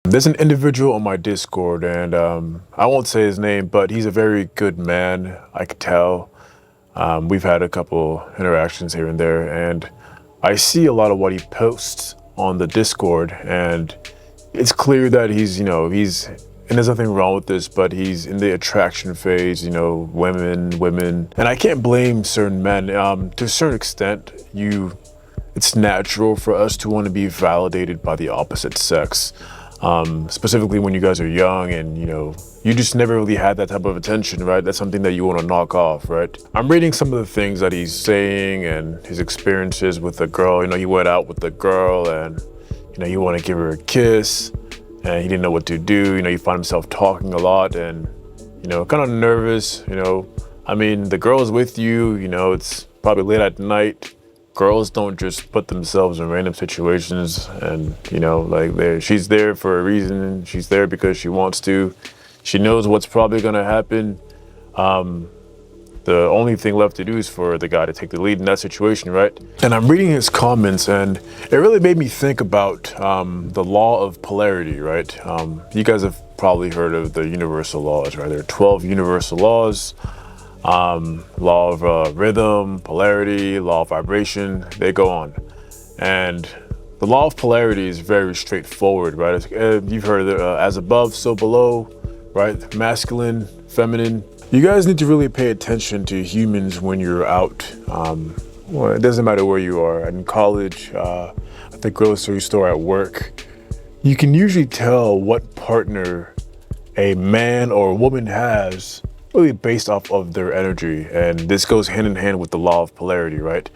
There's an individual on my Discord, and I won't say his name, but he's a very good man, I could tell. We've had a couple interactions here and there, and I see a lot of what he posts on the Discord, and it's clear that and there's nothing wrong with this, but he's in the attraction phase, women. And I can't blame certain men. To a certain extent, it's natural for us to want to be validated by the opposite sex. Specifically when you guys are young and, you just never really had that type of attention, right? That's something that you want to knock off, right? I'm reading some of the things that he's saying and his experiences with the girl. He went out with the girl and, he wanted to give her a kiss and he didn't know what to do. He found himself talking a lot and, kind of nervous, the girl's with you, it's probably late at night. Girls don't just put themselves in random situations and, she's there for a reason. She's there because she wants to. She knows what's probably going to happen. The only thing left to do is for the guy to take the lead in that situation, right? And I'm reading his comments and it really made me think about the law of polarity, right? You guys have probably heard of the universal laws, right? There are 12 universal laws. Law of rhythm, polarity, law of vibration, they go on. And the law of polarity is very straightforward, right? You've heard of as above, so below, right? Masculine, feminine. You guys need to really pay attention to humans when you're out. Well, it doesn't matter where you are, in college, at the grocery store, at work. You can usually tell what partner a man or a woman has really based off of their energy. And this goes hand in hand with the law of polarity, right?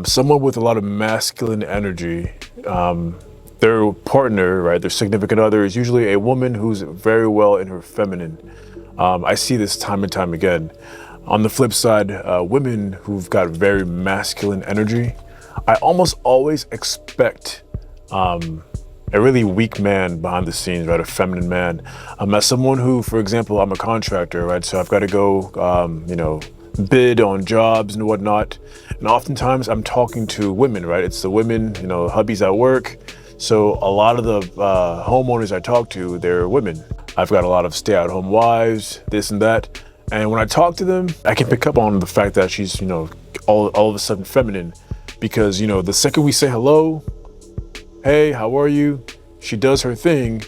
Someone with a lot of masculine energy, their partner, right, their significant other is usually a woman who's very well in her feminine. I see this time and time again. On the flip side, women who've got very masculine energy, I almost always expect a really weak man behind the scenes, right? A feminine man. As someone who, for example, I'm a contractor, right? So I've got to go, bid on jobs and whatnot. And oftentimes I'm talking to women, right? It's the women, hubbies at work. So a lot of the homeowners I talk to, they're women. I've got a lot of stay-at-home wives, this and that. And when I talk to them, I can pick up on the fact that she's, all of a sudden feminine. Because, the second we say hello, hey, how are you? She does her thing,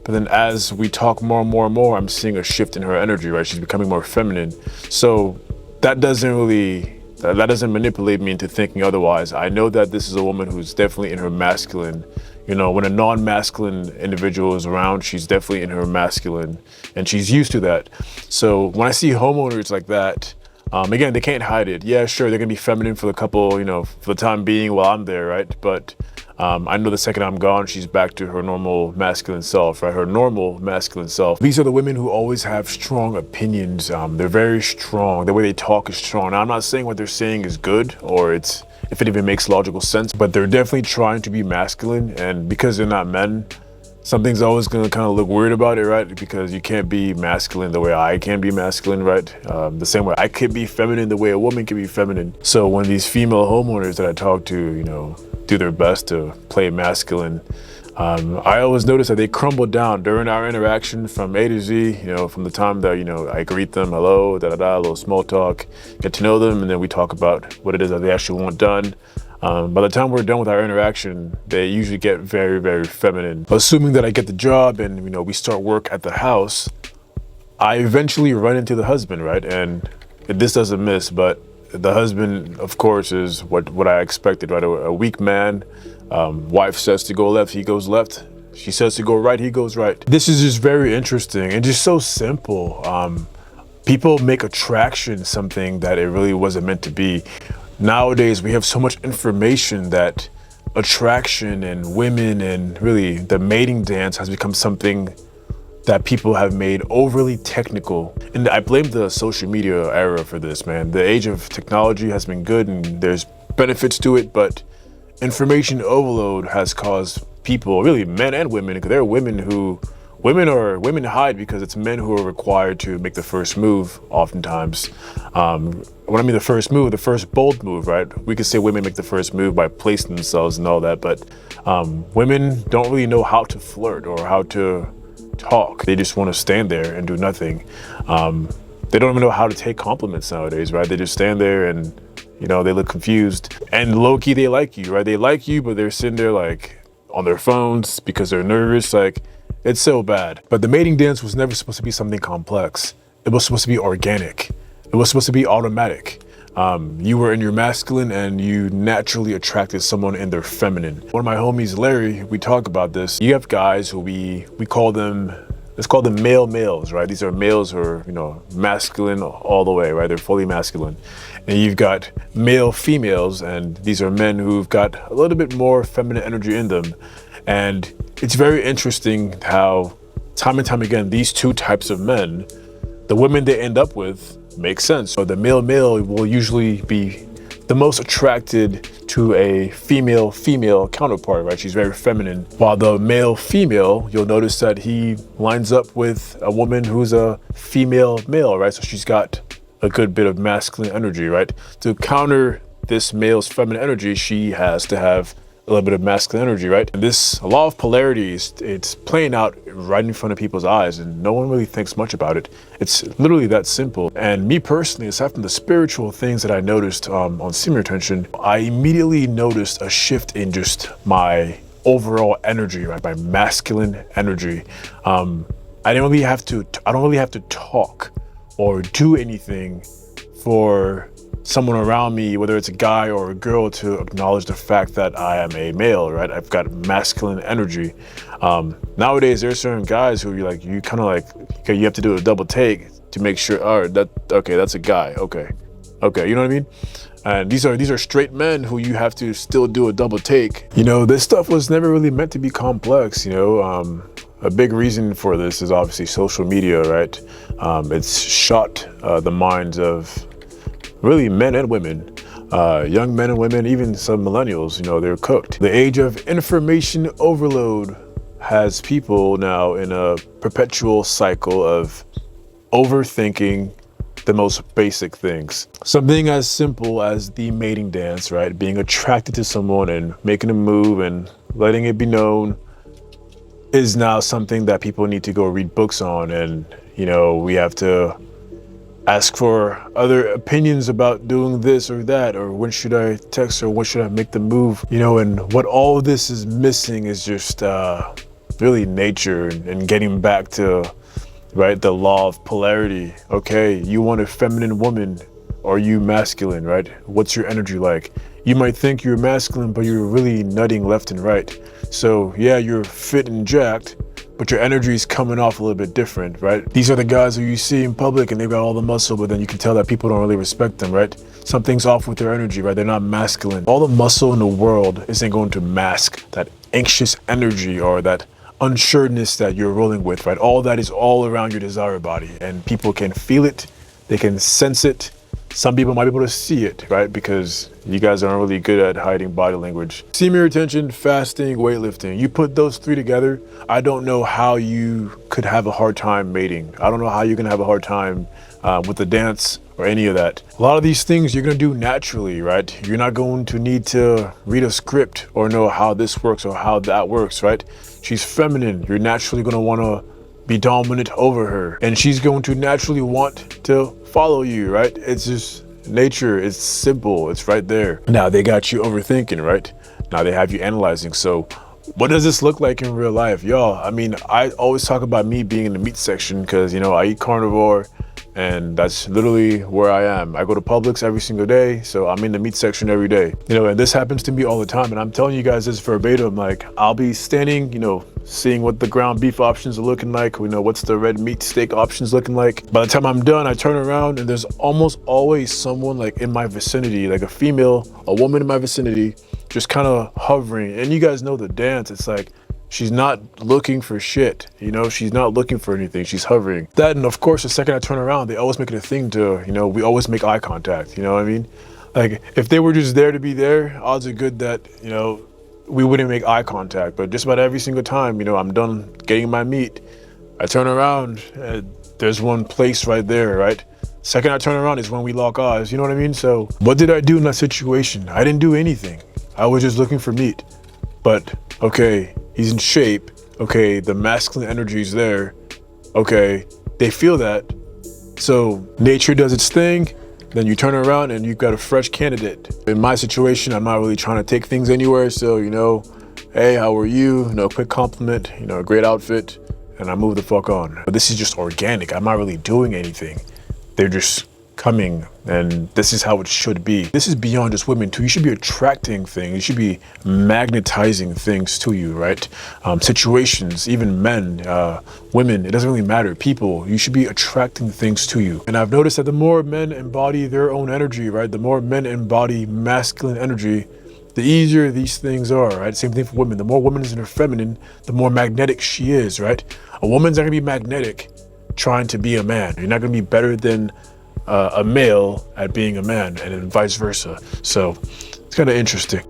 but then as we talk more and more and more, I'm seeing a shift in her energy, right? She's becoming more feminine. So that doesn't manipulate me into thinking otherwise. I know that this is a woman who's definitely in her masculine. When a non-masculine individual is around, she's definitely in her masculine, and she's used to that. So when I see homeowners like that, again, they can't hide it. Yeah, sure, they're gonna be feminine for the couple, for the time being while I'm there, right? But I know the second I'm gone, she's back to her normal masculine self, right? Her normal masculine self. These are the women who always have strong opinions. They're very strong. The way they talk is strong. Now, I'm not saying what they're saying is good or if it even makes logical sense, but they're definitely trying to be masculine. And because they're not men, something's always gonna kind of look weird about it, right? Because you can't be masculine the way I can be masculine, right? The same way I could be feminine the way a woman can be feminine. So when these female homeowners that I talk to, do their best to play masculine, I always notice that they crumble down during our interaction from A to Z, from the time that, I greet them, hello, a little small talk, get to know them, and then we talk about what it is that they actually want done. By the time we're done with our interaction, they usually get very, very feminine. Assuming that I get the job and, we start work at the house, I eventually run into the husband, right? And this doesn't miss, but the husband, of course, is what I expected, right? A weak man. Wife says to go left, he goes left. She says to go right, he goes right. This is just very interesting and just so simple. People make attraction something that it really wasn't meant to be. Nowadays, we have so much information that attraction and women and really the mating dance has become something that people have made overly technical. And I blame the social media era for this, man. The age of technology has been good and there's benefits to it, but information overload has caused people, really men and women, because there are women hide because it's men who are required to make the first move oftentimes. when I mean the first move, the first bold move, right? We could say women make the first move by placing themselves and all that, but women don't really know how to flirt or how to talk. They just want to stand there and do nothing. They don't even know how to take compliments nowadays, right? They just stand there and, you know, they look confused. And low-key, they like you, right? They like you, but they're sitting there like on their phones because they're nervous. Like, it's so bad. But the mating dance was never supposed to be something complex. It was supposed to be organic. It was supposed to be automatic. You were in your masculine and you naturally attracted someone in their feminine. One of my homies, Larry, we talk about this. You have guys who we call them, let's call them males, right? These are males who are, you know, masculine all the way, right? They're fully masculine. And you've got male females, and these are men who've got a little bit more feminine energy in them. And it's very interesting how time and time again, these two types of men, the women they end up with make sense. So the male will usually be the most attracted to a female counterpart, right? She's very feminine. While the male, you'll notice that he lines up with a woman who's a female male, right? So she's got a good bit of masculine energy, right? To counter this male's feminine energy, she has to have a little bit of masculine energy, right? And this law of polarity it's playing out right in front of people's eyes, and no one really thinks much about it. It's literally that simple. And me personally, aside from the spiritual things that I noticed on semen retention, I immediately noticed a shift in just my overall energy, right? My masculine energy. I don't really have to talk or do anything for someone around me, whether it's a guy or a girl, to acknowledge the fact that I am a male, right? I've got masculine energy. Nowadays, there's certain guys who you kind of like, okay, you have to do a double take to make sure, all right, that's a guy, okay, you know what I mean? And these are straight men who you have to still do a double take. You know, this stuff was never really meant to be complex, you know? A big reason for this is obviously social media, right? It's shot the minds of really men and women, young men and women, even some millennials, you know, they're cooked. The age of information overload has people now in a perpetual cycle of overthinking the most basic things. Something as simple as the mating dance, right? Being attracted to someone and making a move and letting it be known is now something that people need to go read books on. And, you know, we have to ask for other opinions about doing this or that, or when should I text, or when should I make the move, you know? And what all of this is missing is just really nature and getting back to, right, the law of polarity. Okay, you want a feminine woman, or you masculine, right? What's your energy like? You might think you're masculine, but you're really nutting left and right. So yeah, you're fit and jacked, but your energy is coming off a little bit different, right? These are the guys who you see in public and they've got all the muscle, but then you can tell that people don't really respect them, right? Something's off with their energy, right? They're not masculine. All the muscle in the world isn't going to mask that anxious energy or that unsureness that you're rolling with, right? All that is all around your desire body, and people can feel it, they can sense it. Some people might be able to see it, right? Because you guys aren't really good at hiding body language. Semen retention, fasting, weightlifting. You put those three together, I don't know how you could have a hard time mating. I don't know how you're gonna have a hard time with the dance or any of that. A lot of these things you're gonna do naturally, right? You're not going to need to read a script or know how this works or how that works, right? She's feminine. You're naturally gonna wanna be dominant over her, and she's going to naturally want to follow you, right? It's just nature. It's simple. It's right there. Now they got you overthinking, right? Now they have you analyzing. So what does this look like in real life? Y'all, I mean, I always talk about me being in the meat section because, you know, I eat carnivore, and that's literally where I am. I go to Publix every single day, so I'm in the meat section every day. You know, and this happens to me all the time, and I'm telling you guys this verbatim. Like, I'll be standing, you know, seeing what the ground beef options are looking like, you know, what's the red meat steak options looking like. By the time I'm done, I turn around and there's almost always someone like in my vicinity, like a woman in my vicinity, just kind of hovering. And you guys know the dance, it's like, she's not looking for shit, you know, she's not looking for anything, she's hovering. That, and of course, the second I turn around, they always make it a thing to, you know, we always make eye contact, you know what I mean? Like, if they were just there to be there, odds are good that, you know, we wouldn't make eye contact. But just about every single time, you know, I'm done getting my meat, I turn around and there's one place right there, right? Second I turn around is when we lock eyes, you know what I mean? So what did I do in that situation? I didn't do anything. I was just looking for meat. But okay, he's in shape. Okay, the masculine energy is there. Okay, they feel that. So nature does its thing. Then you turn around and you've got a fresh candidate. In my situation, I'm not really trying to take things anywhere. So, you know, hey, how are you? You know, quick compliment, you know, great outfit, and I move the fuck on. But this is just organic. I'm not really doing anything. They're just coming, and this is how it should be. This is beyond just women too. You should be attracting things. You should be magnetizing things to you, right? Situations, even men, women, it doesn't really matter. People, you should be attracting things to you. And I've noticed that the more men embody their own energy, right? The more men embody masculine energy, the easier these things are, right? Same thing for women. The more women is in her feminine, the more magnetic she is, right? A woman's not gonna be magnetic trying to be a man. You're not gonna be better than a male at being a man, and then vice versa. So it's kind of interesting.